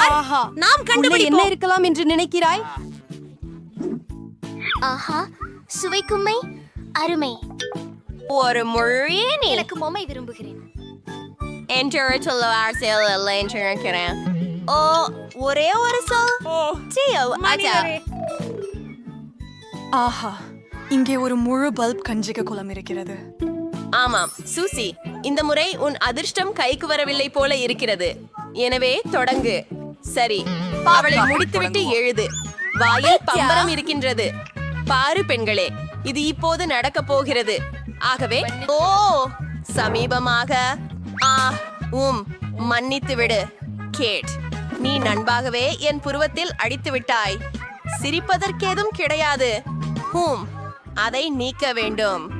ஆஹா, நாம் உள்ளே கண்டுபிடிப்போம். என்ன இருக்கலாம் என்று நினைக்கிறாய்? ஆஹா, சுவைக்கும்மை அருமை. ஒரு முறையே நீ எனக்கு பொம்மை விரும்புகிறேன். என்று சொல்ல அரசியல் இல்லை என்று நினைக்கிறேன். ஓ, ஒரே ஒரு சொல். ஜியோ, அச்சா. ஆஹா, இங்கே ஒரு முழு பல்ப் கஞ்சிக குளம் இருக்கிறது. ஆமாம் சூசி, இந்த முறை உன் அதிர்ஷ்டம் கைக்கு வரவில்லை போல இருக்கிறது. எனவே தொடங்கு. சரி, அவளை முடித்துவிட்டு எழுது. வாயில் பம்பரம் இருக்கின்றது. பாரு பெண்களே, இது இப்போது நடக்க போகிறது. ஆகவே ஓ, சமீபமாக. மன்னித்து விடு கேட். நீ நண்பாகவே என் புருவத்தில் அடித்து விட்டாய். சிரிப்பதற்கேதும் கிடையாது. அதை நீக்க வேண்டும்.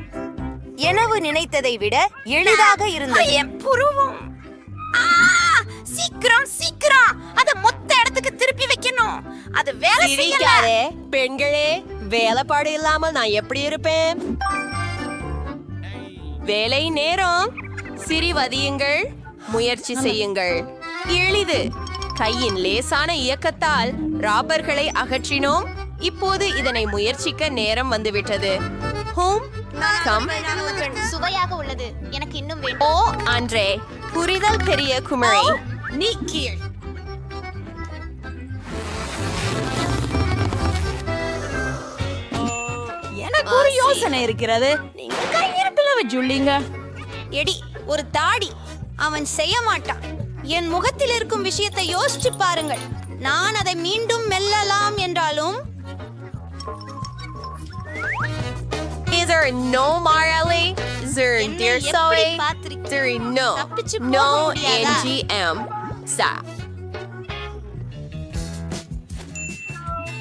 எனவு நினைத்ததை விட எளிதாக இருந்தது. என் புருவம். சீக்கிரம் சீக்கிரம் அத மொத்த இடத்துக்கு திருப்பி வைக்கணும். அது வேலை செய்யல. சிரிக்காதே பெண்களே, வேலைப்பாடு இல்லாமல் நான் எப்படி இருப்பேன்? வேலை நேரம். சிரிவதியுங்கள், முயற்சி செய்யுங்கள். எளிது. கையின் லேசான இயக்கத்தால் ராபர்களை அகற்றினோம். இப்போது இதனை முயற்சிக்க நேரம் வந்துவிட்டது. கம். சுவையாக உள்ளது. எனக்கு இன்னும் ஓ வேண்டும். ஆண்ட்ரே, புரிதல் பெரிய குமரி. நீ கீழ். எனக்கு ஒரு யோசனை இருக்கிறது. நீங்க கையிருப்பில் வச்சுள்ளீங்க. எடி ஒரு தாடி. அவன் செய்ய மாட்டான். என் முகத்தில் இருக்கும் விஷயத்தை யோசிச்சு பாருங்கள். நான் அதை மீண்டும் மெல்லலாம் என்றாலும் Is there no Marley? Is there என்னை dear எப்படி Zoe? பார்த்திருக்க- There no. தப்பிச்சு போக No முடியாதா? NGM. Sa.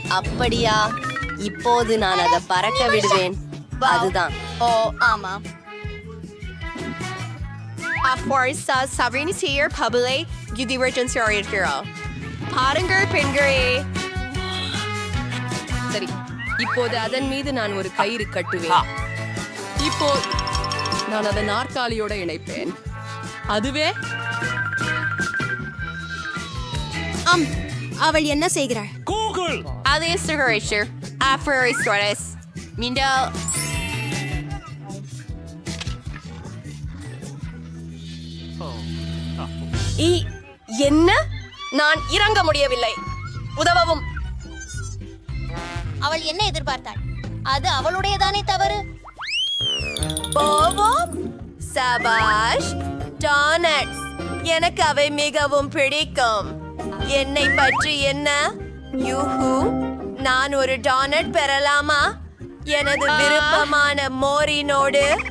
அப்படியா? இப்போது நான் அதை பறக்க விடுவேன். அதுதான். ஓ ஆமா. Força Sabrina Tier Public You Divergence Hero. பாருங்கள் பெண்களே. சரி, இப்போது அதன் மீது நான் ஒரு கயிறு கட்டுவேன். இப்போ நான் அதை நாற்காலியோட இணைப்பேன். அதுவே அவள் என்ன செய்கிறாள்? அதே சுகரேஷர். After Stories. Mindel. என்ன? நான் இறங்க முடியவில்லை. உதவவும். அவள் என்ன எதிர்பார்த்தாள்? அது அவளுடையதானே தவறு. போவோ சபாஷ். டானட்ஸ். எனக்கு அவை மிகவும் பிடிக்கும். என்னை பற்றி என்ன? யூஹூ, நான் ஒரு டானட் பெறலாமா? எனது விருப்பமான மோரினோடு.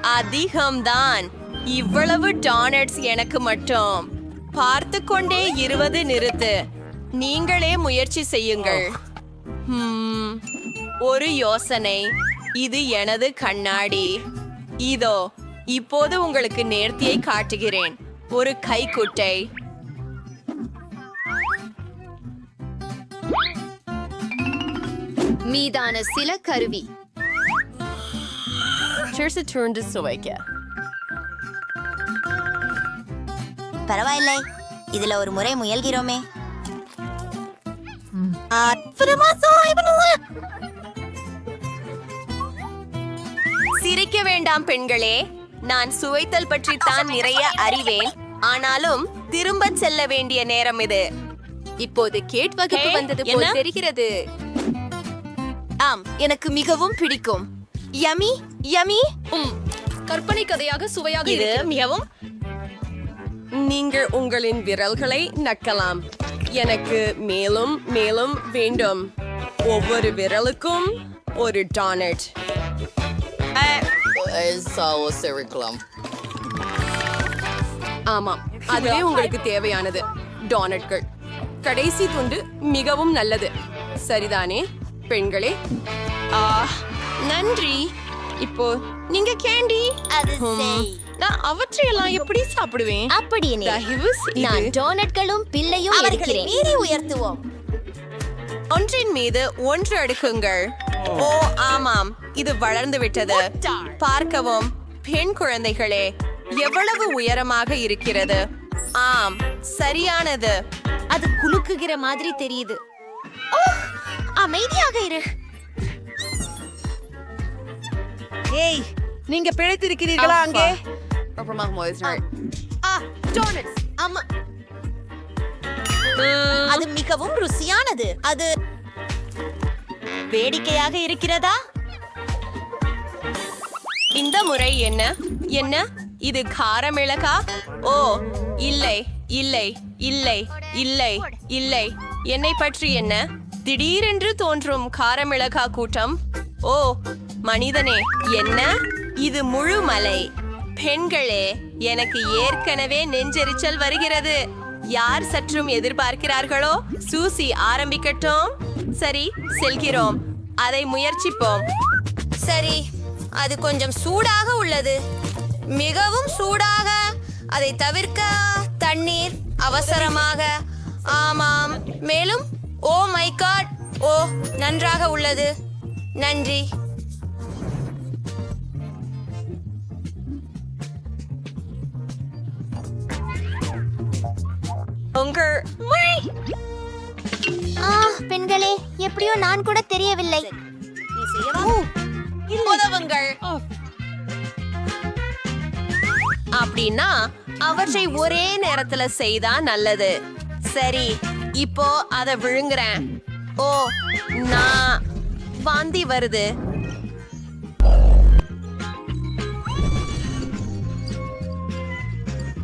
அதிகம்தான். இவ்வளவு டானட்ஸ் எனக்கு மட்டும். பார்த்து கொண்டே 20 நிறுத்து. நீங்களே முயற்சி செய்யுங்கள். ஒரு யோசனை. இது எனது கண்ணாடி. இதோ இப்போது உங்களுக்கு நேர்த்தியை காட்டுகிறேன். ஒரு கைக்குட்டை. மீதான சில கருவி. Cheers to turn to சுவைக்க. பரவாயில்லை, இதுல ஒரு முறை முயல்கிறோமே. சிரிக்க வேண்டாம் பெண்களே. நான் சுவைத்தல் பற்றி தான் நிறைய அறிவேன். ஆனாலும் திரும்ப செல்ல வேண்டிய நேரம் இது. இப்போது கேட் வகுப்பு வந்தது என்ன? போல் தெரிகிறது. எனக்கு மிகவும் பிடிக்கும். Yummy yummy. கற்பனை கதையாக சுவையாக இது இருக்கிறது. மிகவும். நீங்கள் உங்களின் விரல்களை நக்கலாம். எனக்கு மேலும் மேலும் வேண்டும். ஒவ்வொரு விரலுக்கும் ஒரு டானட். ஆமாம், அதுவே உங்களுக்கு தேவையானது. டோனட்கள். கடைசி துண்டு மிகவும் நல்லது. சரிதானே பெண்களே? நன்றி. இப்போ நீங்க கேண்டி. அது செய். நான் அவற்றையெல்லாம் எப்படி சாப்பிடுவேன்? அப்படியே தயவு செய்து. நான் டோனட்களும் பிள்ளையும் இருக்கிறேன். மீறி உயர்த்துவோம். ஒன்றின் மீது ஒன்று அடுக்குங்கள். ஓ ஆமாம், இது வளர்ந்து விட்டது. பார்க்கவும். பெண் குழந்தைகளே, எவ்வளவு உயரமாக இருக்கிறது. ஆம், சரியானது. அது குலுக்குகிற மாதிரி தெரியுது. ஓ, அமைதியாக இரு. ஏய், நீங்க பிழைத்திருக்கிறீர்களா அங்கே? டோனட்ஸ். ஆமா, அது மிகவும் ருசியானது. அது வேடிக்கையாக இருக்கிறதா? இந்த முறை என்ன என்ன இது காரமிளகா? ஓ, இல்லை இல்லை இல்லை இல்லை இல்லை. என்னை பற்றி என்ன? திடீரென்று தோன்றும் காரமிளகா கூட்டம். ஓ மனிதனே, என்ன இது? முழு மலை. பெண்களே, எனக்கு ஏற்கனவே நெஞ்செரிச்சல் வருகிறது. யார் சற்றும் எதிர்பார்க்கிறார்களோ சூசி ஆரம்பிக்கட்டும். சரி, செல்கிறோம். அதை முயற்சிப்போம். சரி, அது கொஞ்சம் சூடாக உள்ளது, மிகவும் சூடாக. அதை தவிர்க்க தண்ணீர் அவசரமாக. ஆமாம், மேலும் ஓ மை காட், ஓ நன்றாக உள்ளது, நன்றி. உங்கள் பெண்களே, எப்படியோ நான் கூட தெரியவில்லை. உதவுங்கள். அப்படின்னா அவற்றை ஒரே நேரத்துல செய்தா நல்லது. சரி, இப்போ அதை விழுங்குறேன். ஓ, நான் வாந்தி வருது.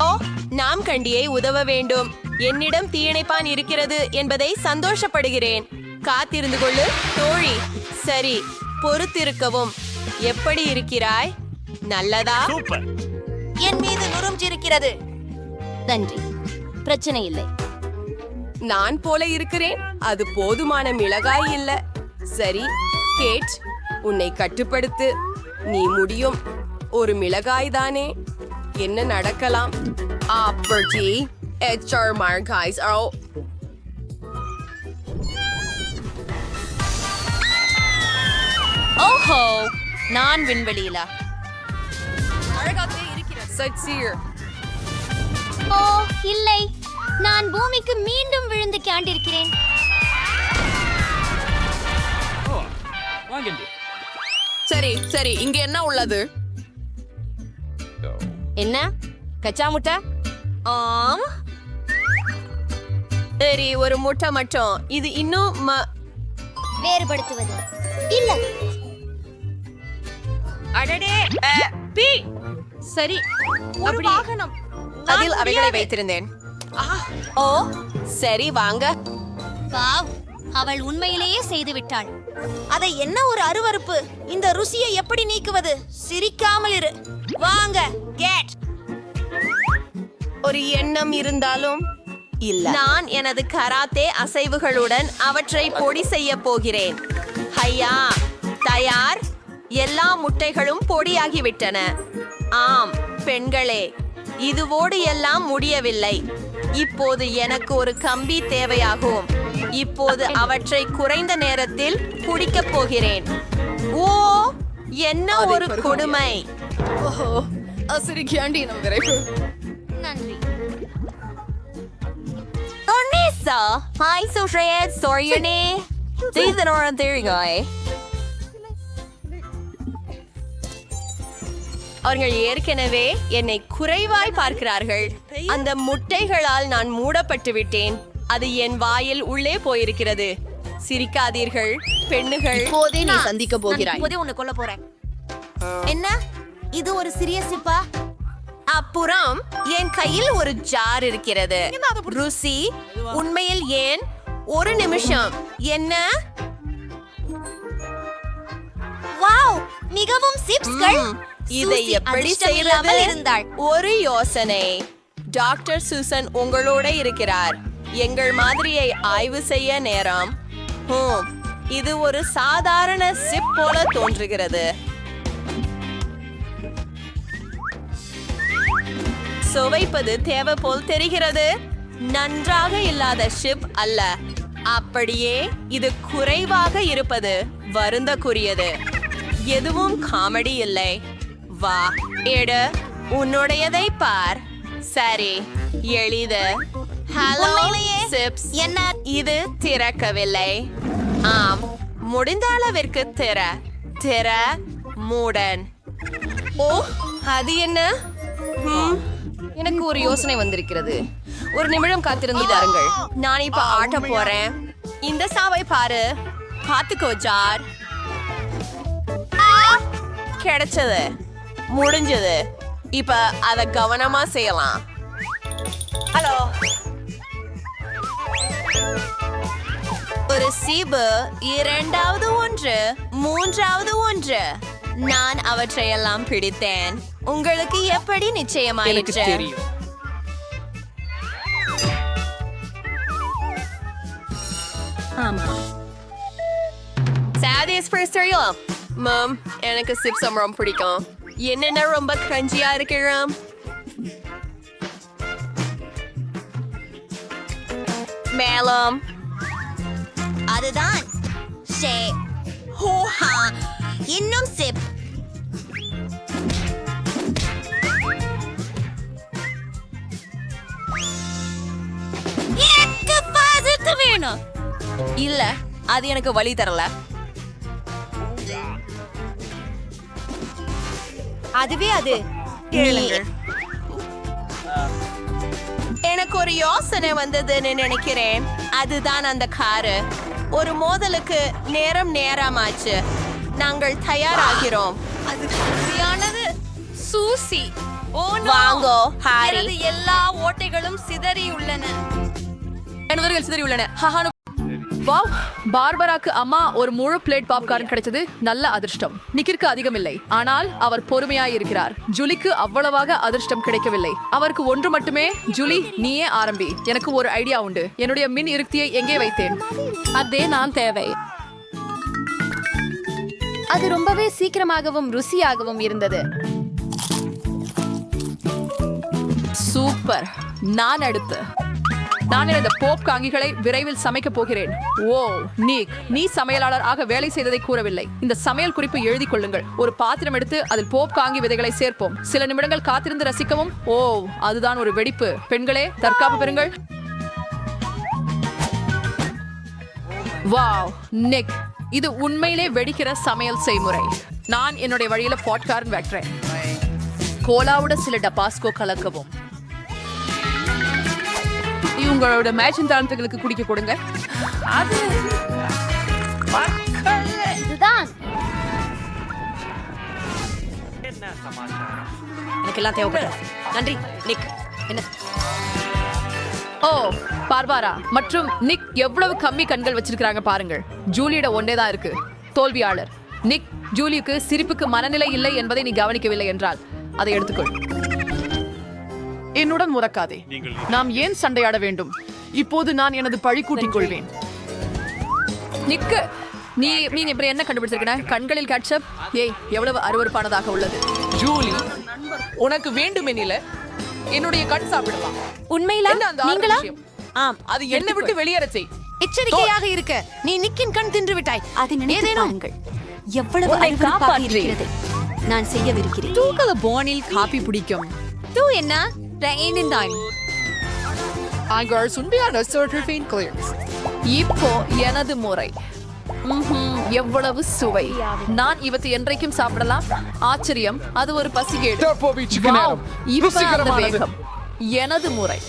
ஓ, நாம் கண்டியை உதவ வேண்டும். என்னிடம் தீயணைப்பான் இருக்கிறது என்பதை சந்தோஷப்படுகிறேன். காத்திருந்து கொள்ளு தோழி. சரி, பொறுத்திருக்கவும். எப்படி இருக்கிறாய்? நல்லதா? என் மீது நுறுஞ்சிருக்கிறது. நன்றி, பிரச்சனை இல்லை. நான் போல இருக்கிறேன். அது போதுமான மிளகாய் இல்ல. சரி கேட், உன்னை கட்டுப்படுத்து. நீ முடியும். ஒரு மிளகாய் தானே, என்ன நடக்கலாம்? அப்படி HR markers are ஓஹோ, நான் விண்வெளியில. அழகாகவே இருக்கிறது. சட்சீர். ஓ இல்லை, நான் பூமிக்கு மீண்டும் விழுந்து காண்டிருக்கிறேன். சரி சரி, இங்க என்ன உள்ளது? என்ன கச்சா முட்டை? ஆம். சரி, ஒரு முட்டை மட்டும். இது இன்னும் வேறுபடுத்துவது இல்ல. அடடே. பி. சரி, அப்படி அதில் அவைகளை வைத்திருந்தேன். ஓ சரி, வாங்க. வாவ், அவள் உண்மையிலேயே செய்து விட்டாள். அதை என்ன ஒரு அருவருப்பு. இந்த ருசியை எப்படி நீக்குவது? சிரிக்காமல் இரு. வாங்க கேட். ஒரு எண்ணம் இருந்தாலும் இல்ல. நான் எனது கராத்தே அசைவுகளுடன் அவற்றை பொடி செய்ய போகிறேன். ஹையா, தயார். எல்லா முட்டைகளும் பொடியாகிவிட்டன. ஆம் பெண்களே, இதுவோடு எல்லாம் முடியவில்லை. இப்போது எனக்கு ஒரு கம்பி தேவையாகும். இப்போது அவற்றை குறைந்த நேரத்தில் குடிக்கப் போகிறேன். ஓ, என்ன ஒரு கொடுமை. ஓஹோ, அசிரிக்காண்டி நம் விரைவு. நன்றி. Ornisa, hi Sofred, sorry your name. Season or on there guy. அவர்கள் ஏற்கனவே என்னை குறைவாய் பார்க்கிறார்கள். அந்த முட்டைகளால் நான் மூடப்பட்டு விட்டேன். அது என் வாயில் உள்ளே போயிருக்கிறது. சிரிக்காதீர்கள் பெண்ணுகள். இப்போதே நீ சந்திக்க போகிறாய். இப்போதே உன்னை கொல்ல போறேன். என்ன இது? ஒரு சிறிய சிப்பா? அப்புறம் என் கையில் ஒரு ஜார் இருக்கிறது. ருசி உண்மையில் ஏன்? ஒரு நிமிஷம். என்ன? வாவ், மிகவும் சிப்ஸ்கள். இதை சூசி எப்படி அதிர்ஷ்டமில்லாமல் செய்வது? இருந்தாள். ஒரு யோசனை. டாக்டர் சூசன் உங்களோட இருக்கிறார். எங்கள் மாதிரியை ஆய்வு செய்ய நேரம். இது ஒரு சாதாரண சிப் போல தோன்றுகிறது. சுவைப்பது தேவை போல் தெரிகிறது. நன்றாக இல்லாத ஷிப் அல்ல. அப்படியே இது குறைவாக இருப்பது வருந்தக்குரியது. எதுவும் காமெடி இல்லை. வா, எடு, உன்னுடையதை பார். சரி, எளிது. ஹலோ உண்மையிலேயே? சிப்ஸ். என்ன? இது திறக்கவில்லை. ஆம், முடிந்த அளவிற்கு திற மூடன். ஓ, அது என்ன? எனக்கு ஒரு யோசனை வந்திருக்கிறது. ஒரு நிமிடம் காத்திருந்து பாருங்கள். நான் இப்ப ஆட்ட போறேன். இந்த சாவை பாரு. பாத்துக்கோ ஜார். கிடைச்சது, முடிஞ்சது. இப்ப அத கவனமா செய்யலாம். ஹலோ. ஒரு சீபு, இரண்டாவது ஒன்று, மூன்றாவது ஒன்று. நான் அவற்றையெல்லாம் பிடித்தேன். உங்களுக்கு எப்படி நிச்சயமாயிற்று? ஆமா. சாதிஸ் தெரியும். மம், எனக்கு சிப்ஸ் ரொம்ப பிடிக்கும். என்னென்ன ரொம்ப கிரஞ்சியா இருக்கிறோம். மேலும் அதுதான் ஷே ஹோஹா இன்னும் சிப் வேணும். இல்ல, அது எனக்கு வழி தரல. அதுவே அது. கேளுங்கள். எனக்கு ஒரு யோசனை வந்ததுன்னு நினைக்கிறேன். அதுதான் அந்த காரு. ஒரு மோதலுக்கு நேரமாச்சு. நாங்கள் தயாராகிறோம். அது சரியானது. சூசி. ஓ no. வாங்கோ ஹாரி. எனது எல்லா ஓட்டைகளும் சிதறியுள்ளன. எனவர்கள் சிதறி உள்ளன. வாவ், பார்பராக்கு அம்மா ஒரு முழு பிளேட் பாப்கார்ன் கிடைச்சது. நல்ல அதிர்ஷ்டம். நிக்கிற்கு அதிகம் இல்லை, ஆனால் அவர் பொறுமையாய் இருக்கிறார். ஜூலிக்கு அவ்வளவாக அதிர்ஷ்டம் கிடைக்கவில்லை. அவருக்கு ஒன்று மட்டுமே. ஜூலி, நீயே ஆரம்பி. எனக்கு ஒரு ஐடியா உண்டு. என்னுடைய மின் இருக்தியை எங்கே வைத்தேன்? அதே நான் தேவை. அது ரொம்பவே சீக்கிரமாகவும் ருசியாகவும் இருந்தது. சூப்பர். நான் அடுத்து. நான் இந்த போப் காங்கிகளை விரைவில் சமைக்க போகிறேன். ஓ நிக், நீ சமையலாளர் ஆக வேலை செய்ததை கூறவில்லை. இந்த சமையல் குறிப்பு எழுதி கொள்ளுங்கள். ஒரு பாத்திரம் எடுத்து அதில் போப் காங்கி விதைகளை சேர்ப்போம். சில நிமிடங்கள் காத்திருந்து ரசிக்கவும். ஓ, அதுதான் ஒரு வெடிப்பு. பெண்களே, தற்காப்பு பெறுங்கள். வாவ் நிக், இது உண்மையிலே வெடிக்கிற சமையல் செய்முறை. நான் என்னுடைய வழியில பாட்கார்ன் வைக்கிறேன். கோலாவோட சில டபாஸ்கோ கலக்கவும். உங்களோட மேட்சிங் தாளத்துகளுக்கு குடிக்க கொடுங்க. இதுதான் எனக்கு எல்லாம் தேவைப்படும். நன்றி நிக். என்ன ஓ, பார்பாரா மற்றும் நிக் எவ்வளவு கம்மி கண்கள் வச்சிருக்காங்க பாருங்கள். ஜூலியோட ஒன்றே தான் இருக்கு. தோல்வியாளர் நிக். ஜூலிக்கு சிரிப்புக்கு மனநிலை இல்லை என்பதை நீ கவனிக்கவில்லை என்றால் அதை எடுத்துக்கொள். என்னுடன் முறக்காதே. நாம் ஏன் சண்டையாட வேண்டும்? இப்போது நான் எனது பழி கூட்டிக் கொள்வேன். நிக்கு, நீ இப்படி என்ன கண்டுபிடிச்சிருக்க? கண்களில் கேட்சப். ஏய், எவ்வளவு அருவருப்பானதாக உள்ளது. ஜூலி, உனக்கு வேண்டுமெனில என்னுடைய கண் சாப்பிடலாம். உண்மையில என்ன அந்த நீங்களா? விஷயம்? ஆம். அது என்னை விட்டு வெளியேற செய். எச்சரிக்கையாக இருக்க. நீ நிக்கின் கண் தின்று விட்டாய். அதை நினைத்து ஏதேனும் பாருங்கள். எவ்வளவு உன்னை அருவருப்பாக காப்பாற்றி. இருக்கிறது. நான் செய்யவிருக்கிறேன். தூக்கல போனில் காபி பிடிக்கும். தூ என்ன? ரெயினின் தான். இப்போ எனது முறை. எவ்வளவு சுவை. நான் இவற்றை என்றைக்கும் சாப்பிடலாம். ஆச்சரியம், அது ஒரு பசிகேடு. வாவ், இப்ப அந்த வேகம். எனது முறை.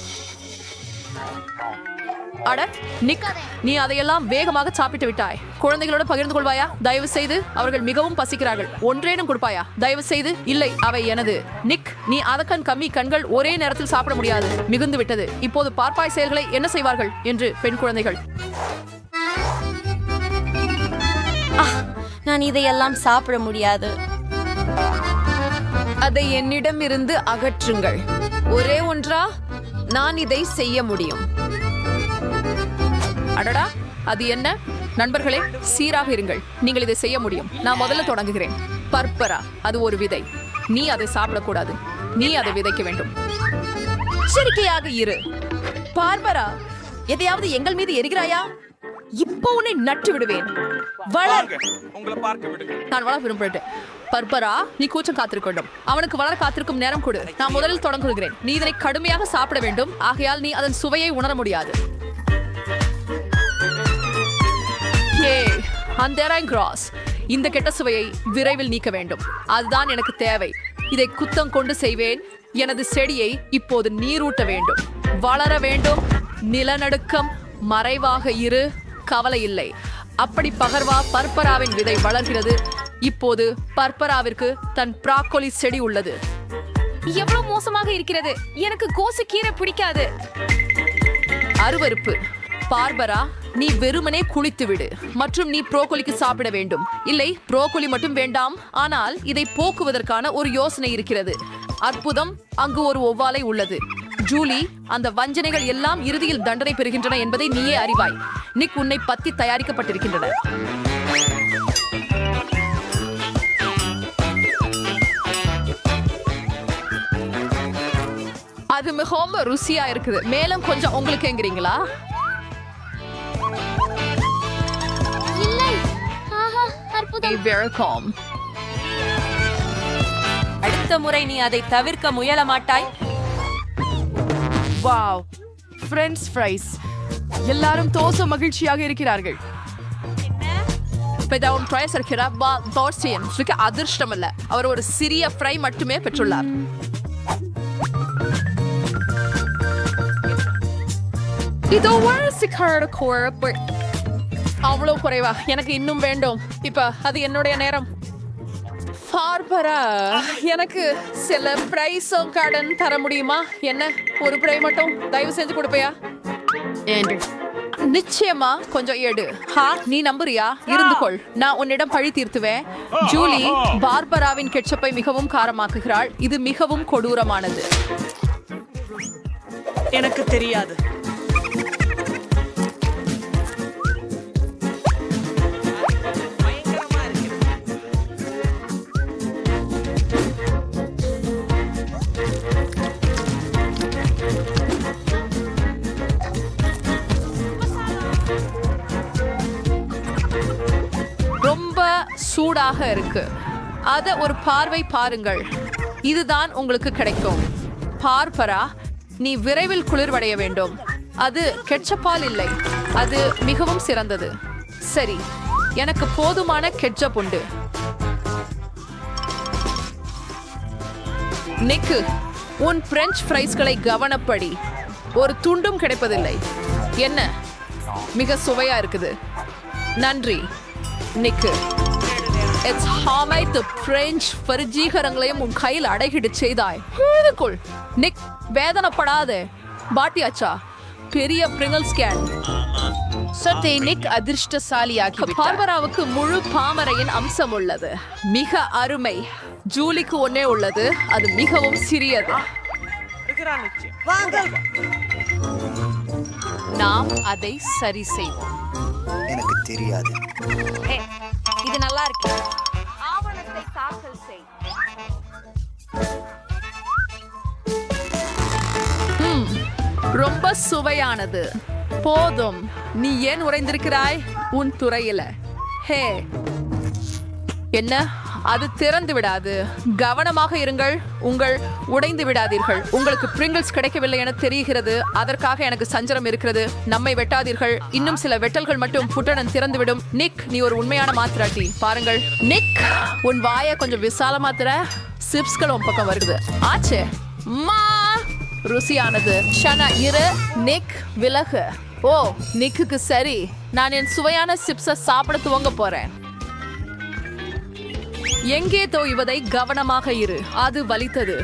அட நிக், நீ அதையெல்லாம் வேகமாக சாப்பிட்டு விட்டாய். குழந்தைகளோட பகிர்ந்து கொள்வாயா? தயவு செய்து. அவர்கள் மிகவும் பசிக்கிறார்கள். ஒன்றேனும் கொடுப்பாயா? தயவு செய்து. இல்லை, அவை எனது. நிக், நீ அதற்கண் கம்மி கண்கள் ஒரே நேரத்தில் சாப்பிட முடியாது. மிகுந்து விட்டது. இப்போது பார்ப்பாய் செயல்களை என்ன செய்வார்கள் என்று பெண் குழந்தைகள். நான் இதையெல்லாம் சாப்பிட முடியாது. அதை என்னிடம் இருந்து அகற்றுங்கள். ஒரே ஒன்றா நான் இதை செய்ய முடியும். அடடா, அது என்ன? நண்பர்களே, சீராக இருங்கள். நீங்கள் இதை செய்ய முடியும். நான் முதல்ல தொடங்குகிறேன். பர்பரா, அது ஒரு விதை. நீ அதை சாப்பிடக்கூடாது. நீ அதை விதைக்க வேண்டும். எச்சரிக்கையாக இரு. பார்பரா, எதையாவது எங்கள் மீது எரிகிறாயா? இப்போ உன்னை நட்டு விடுவேன். வளர். உங்களை பார்க்க விடுங்க. நான் வளர விரும்புகிறேன். பர்பரா, நீ கூச்சம் காத்திருக்கணும். அவனுக்கு வளர காத்திருக்கும் நேரம் கொடு. நான் முதலில் தொடங்குகிறேன். நீ இதனை கடுமையாக சாப்பிட வேண்டும். ஆகையால் நீ அதன் சுவையை உணர முடியாது. கிராஸ், இந்த கெட்ட சுவையை விரைவில் நீக்க வேண்டும். அதுதான் எனக்கு தேவை. இதை குத்தம் கொண்டு செய்வேன். எனது செடியை இப்போது நீரூட்ட வேண்டும். வளர வேண்டும். நிலநடுக்கம், மறைவாக இரு, கவலை இல்லை. அப்படி பகர்வா பர்பராவின் விதை வளர்கிறது. இப்போது பர்பராவிற்கு தன் பிராக்கோலி செடி உள்ளது. எவ்வளவு மோசமாக இருக்கிறது. எனக்கு கோசு கீரை பிடிக்காது. அருவருப்பு. பார்பரா, நீ வெறுமனே குளித்து விடு. மற்றும் நீ ப்ரோக்கோலிக்கு சாப்பிட வேண்டும். இல்லை, ப்ரோக்கோலி மட்டும் வேண்டாம். ஆனால் இதை போக்குவதற்கான ஒரு யோசனை இருக்கிறது. அற்புதம், அங்கு ஒரு ஒவ்வாலை உள்ளது. ஜூலி, அந்த வஞ்சனைகள் எல்லாம் இறுதியில் தண்டனை பெறுகின்றன என்பதை நீயே அறிவாய். நிக் உன்னை பத்தி தயாரிக்கப்பட்டிருக்கின்றன. அது மிகவும் ருசியா இருக்குது. மேலும் கொஞ்சம் உங்களுக்கு எங்கிறீங்களா? இல்லை. ஆஹா, அற்புதம். அடுத்த முறை நீ அதை தவிர்க்க முயல மாட்டாய். Wow, French fries. எல்லாரும் தோசை மகிழ்ச்சியாக இருக்கிறார்கள். அதிர்ஷ்டம் அல்ல, அவர் ஒரு சிறிய ஃப்ரை மட்டுமே பெற்றுள்ளார். அவ்வளவு குறைவா? எனக்கு இன்னும் வேண்டும். இப்ப அது என்னுடைய நேரம். பார்பரா, எனக்கு சில பிரைஸும் கடன் தர முடியுமா? என்ன, ஒரு பிரை மட்டும் தயவு செஞ்சு கொடுப்பையா? நிச்சயமா, கொஞ்சம் எடு. நீ நம்புறியா? இருந்து கொள், நான் உன்னிடம் பழி தீர்த்துவேன். ஜூலி பார்பராவின் கெட்சப்பை மிகவும் காரமாக்குகிறாள். இது மிகவும் கொடூரமானது. எனக்கு தெரியாது. சூடாக இருக்கு. அத ஒரு பார்வை பாருங்கள். இதுதான் உங்களுக்கு கிடைக்கும். பார்பரா, நீ விரைவில் குளிர்வடைய வேண்டும். அது கெட்சப்பால் இல்லை, அது மிகவும் சிறந்தது. சரி, எனக்கு போதுமான கெட்சப் உண்டு. நிக்கு, உன் பிரெஞ்ச் ஃப்ரைஸ்களை கவனப்படி. ஒரு துண்டும் கிடைப்பதில்லை. என்ன, மிக சுவையா இருக்குது. நன்றி நிக்கு. It's how I the French பரிஜீகரங்களையும் உன் கையில் அடைகிடு செய்தாய். இதுக்குள் நிக், வேதனைப்படாதே. பாட்டியாச்சா, பெரிய பிரிங்கல் ஸ்கேன். சத்தே, நிக் அதிர்ஷ்டசாலியாகி. பார்பராவுக்கு முழு பாமரையின் அம்சம் உள்ளது. மிக அருமை. ஜூலிக்கு ஒன்னே உள்ளது. அது மிகவும் சிறியது. நாம் அதை சரி செய்வோம். எனக்கு தெரியாது. இது நல்லா இருக்கு. ஆவணத்தை தாக்கல் செய். ரொம்ப சுவையானது. போதும். நீ ஏன் உறைந்திருக்கிறாய் உன் துறையில? ஹே, என்ன, அது திறந்து விடாது. கவனமாக இருங்கள், உங்கள் உடைந்து விடாதீர்கள். உங்களுக்கு பிரிங்கிள்ஸ் கிடைக்கவில்லை என தெரிகிறது. அதற்காக எனக்கு சஞ்சலம் இருக்கிறது. நம்மை வெட்டாதீர்கள். இன்னும் சில வெட்டல்கள் மட்டும் புட்டணன் திறந்துவிடும். நிக், நீ ஒரு உண்மையான மாத்திராட்டி. பாருங்கள் நிக், உன் வாயை கொஞ்சம் விசாலமா தர. சிப்ஸ்கள் உன் பக்கம் வருது. ஆச்சே, ருசியானது. ஷனா, இரு. நிக், விலகு. ஓ, நிக்குக்கு சரி. நான் என் சுவையான சிப்ஸை சாப்பிட துவங்க போறேன். எங்கே தோய்வதை கவனமாக இரு. அது வலித்தது.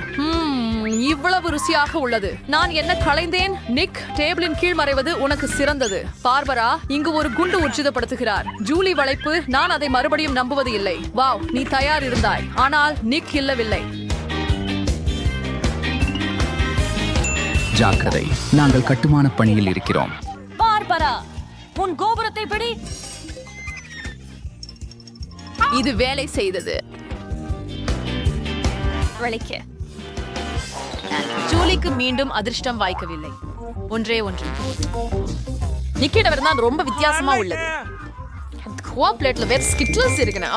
இவ்வளவு ருசியாக உள்ளது. நான் என்ன களைந்தேன்? நிக், டேபிளின் கீழ் மறைவது உனக்கு சிறந்தது. பார்பரா இங்கு ஒரு குண்டு உச்சிதப்படுத்துகிறார். ஜூலி வளைப்பு. நான் அதை மறுபடியும் நம்புவது இல்லை. வாவ், நீ தயார் இருந்தாய். ஆனால் நிக் இல்லவில்லை. ஜாக்கிரதை, நாங்கள் கட்டுமான பணியில் இருக்கிறோம். பார்பரா, உன் கோபுரத்தை பிடி. இது வேலை செய்தது. ஜூலிக்கு மீண்டும் அதிர்ஷ்டம் வாய்க்கவில்லை. ஒன்றே ஒன்று. நிக்கிடவர் தான் ரொம்ப வித்தியாசமா உள்ளது. ஓ பிளேட்ல வேற ஸ்கிட்டில்ஸ் இருக்குன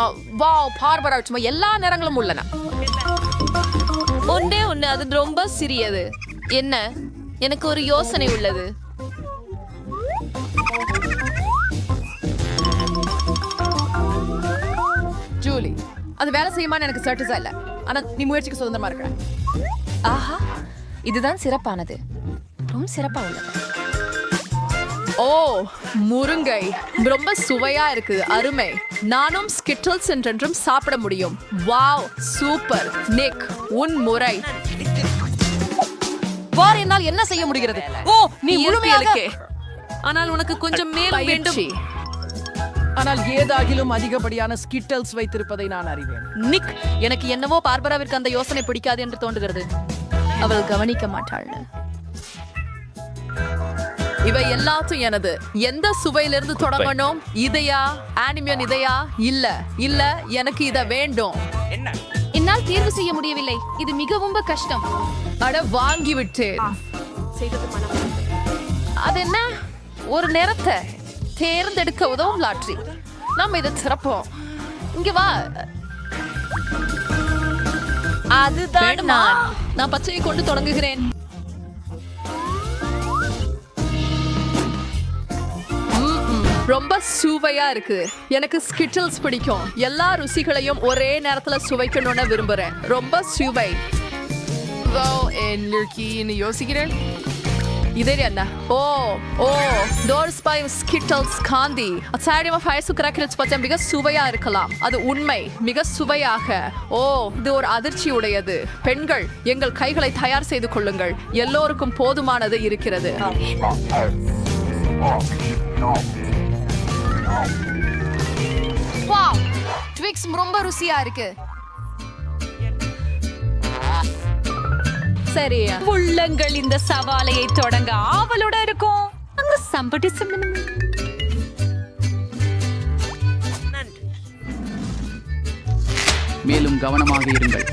வாவ் பார்பரா சும்மா எல்லா நிறங்களும் உள்ளன ஒன்றே ஒண்ணு, அது ரொம்ப சிறியது. என்ன? எனக்கு ஒரு யோசனை உள்ளது. ஜூலி அது வேலை செய்யுமான்னு எனக்கு சர்டிஸா இல்ல, ஆனா நீ முயற்சிக்கு சுதந்திரமா இருக்க. ஆஹா, இதுதான் சிறப்பானது. ரொம்ப சிறப்பா உள்ளது. ஓ முருங்கை ரொம்ப சுவையா இருக்கு, அருமை. நானும் ஸ்கிட்டில்ஸ் என்றென்றும் சாப்பிட முடியும். Wow super. நிக் உன் முறை. வார் என்னால் என்ன செய்ய முடிகிறது? ஓ நீ முழுமையாக இயற்பியலுக்கே. ஆனால் உனக்கு கொஞ்சம் மேலும் வேண்டும். பயிற்சி. ஆனால் ஏதாகிலும் அதிகப்படியான ஸ்கிட்டல்ஸ் வைத்திருப்பதை நான் அறிவேன். நிக், எனக்கு என்னவோ பார்பராவிற்கு அந்த யோசனை பிடிக்காது என்று தோன்றுகிறது. அவள் கவனிக்க மாட்டாள். இவை எல்லாத்தும் எனது. எந்த சுவையிலிருந்து தொடங்கணும்? இதையா, ஆனிமியன் இதையா? இல்ல இல்ல, எனக்கு இத வேண்டும். என்னால் தேர்வு செய்ய முடியவில்லை. இது மிகவும் கஷ்டம். அட வாங்கி விட்டேன். அது என்ன? ஒரு நேரத்தை தேர்ந்தெடுக்க உதவும் லாட்ரி. நம்ம இதை திறப்போம். இங்க வா. அதுதான் வேணுமா? நான் பச்சையை கொண்டு தொடங்குகிறேன். ரொம்ப சுவையா இருக்கு. எனக்கு ஸ்கிட்டில்ஸ் பிடிக்கும். எல்லா ருசிகளையும் ஒரே நேரத்துல சுவைக்கணும்னு விரும்புறேன். ரொம்ப சுவை. யோசிக்கிறேன். இதே என்ன? ஓ ஓ டோர்ஸ் பை ஸ்கிட்டில்ஸ் காந்தி. அசாடியம் ஆஃப் ஐஸ் கிராக்கர்ஸ் பச்சை மிக சுவையா இருக்கலாம். அது உண்மை, மிக சுவையாக. ஓ இது ஒரு அதிர்ச்சி உடையது. பெண்கள் எங்கள் கைகளை தயார் செய்து கொள்ளுங்கள். எல்லோருக்கும் போதுமானது இருக்கிறது. வாவ், ட்விக்ஸ் ரொம்ப ருசியா இருக்கு. சரியா? உள்ளங்கள் இந்த சவாலையை தொடங்க ஆவலோட இருக்கும். அங்க சம்பட்டி மேலும் கவனமாக இருங்கள்.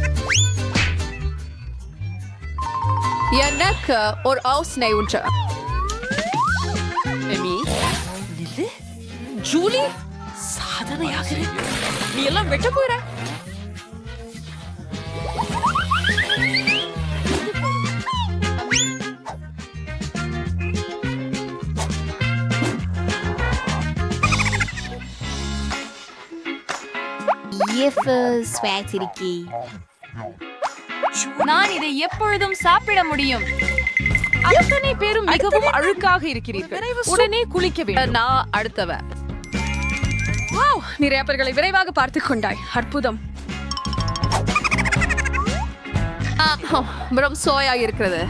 எனக்கு ஒரு யோசனை உண்டு. ஜூலி சாதனையாக நீ எல்லாம் வெட்ட போற. நான் இதை எப்பொழுதும் சாப்பிட முடியும். அத்தனை பேரும் மிகவும் அழுக்காக இருக்கிறீர்கள். உடனே குளிக்க வேண்டும். நான் அடுத்தவ. வாவ், நீ ரேப்பர்களை விரைவாக பார்த்துக் கொண்டாய். அற்புதம். ரொம்ப சோயா இருக்கிறது.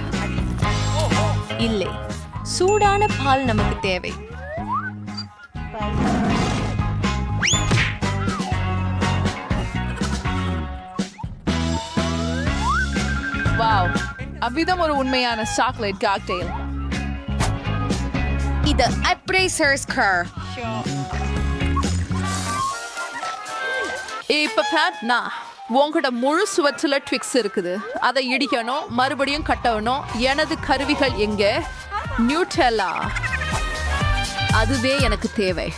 இல்லை, சூடான பால் நமக்கு தேவை. வாவ், அவ்விதம் ஒரு உண்மையான சாக்லேட் காக்டெயில். இது அப்ரைசர்ஸ் கர். இப்ப பாத்னா உங்ககிட்ட முழு சுவற்றில ட்விக்ஸ் இருக்குது. அதை இடிக்கணும், மறுபடியும் கட்டணும். எனது கருவிகள் எங்க? நியூட்ரெல்லா. அதுவே எனக்கு தேவை.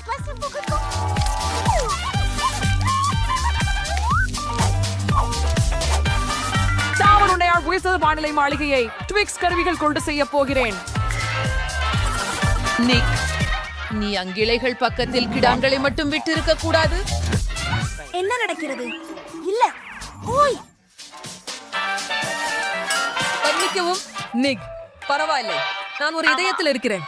வானிலை மாளிகையை ட்விக்ஸ் கருவிகள் கொண்டு செய்ய போகிறேன். நிக், நீ அங்கிளைகள் பக்கத்தில் கிடாங்களை மட்டும் விட்டு இருக்க கூடாது. என்ன நடக்கிறது? இல்ல, ஓய். மன்னிக்கவும் நிக், பரவாயில்லை. நான் ஒரு இதயத்தில் இருக்கிறேன்.